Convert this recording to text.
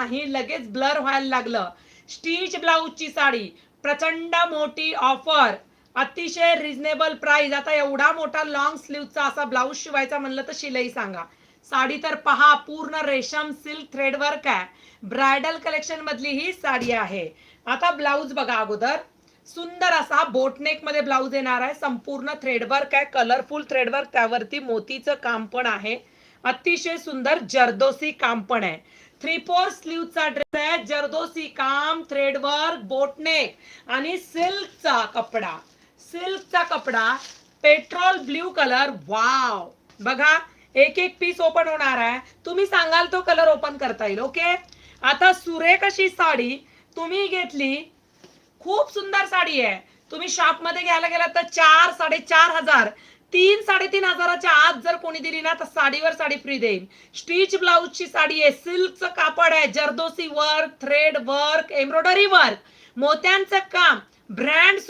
नाही, लगेच ब्लर व्हायला लागलं. स्टिच ब्लाउजची साडी, प्रचंड मोठी ऑफर, अतिशय रिझनेबल प्राइस. आता एवढा मोठा लॉंग स्लीवचा असा ब्लाउज शिवायचा म्हणलं तर शिलाई सांगा. साडी तर पहा, पूर्ण रेशम सिल्क थ्रेड वर्क आहे. ब्रायडल कलेक्शन मधली ही साडी आहे. आता ब्लाउज बघा अगोदर. सुंदर असा बोटनेक मध्ये ब्लाउज येणार आहे. संपूर्ण थ्रेडवर्क आहे, कलरफुल थ्रेडवर्क, त्यावरती मोतीचं काम पण आहे. अतिशय सुंदर जरदोसी काम पण आहे. 3/4 स्लीवचा ड्रेस आहे, जरदोसी काम, थ्रेडवर्क, बोटनेक आणि सिल्कचा कपडा. सिल्कचा कपडा, पेट्रोल ब्ल्यू कलर. वाव, बघा एक एक पीस ओपन होणार आहे. तुम्ही सांगाल तो कलर ओपन करता येईल. ओके, आता सुरेख अशी साडी तुम्ही घेतली. खूप सुंदर साडी आहे. तुम्ही शॉप मध्ये घ्यायला गेलात तर 4-4.5 हजार, 3-3.5 हजाराच्या आत जर कोणी दिली ना तर साडीवर साडी फ्री देईल. स्टिच ब्लाउजची साडी आहे, सिल्कचं कापड आहे, zardozi work, thread work, embroidery work, मोत्यांचं काम, ब्रँड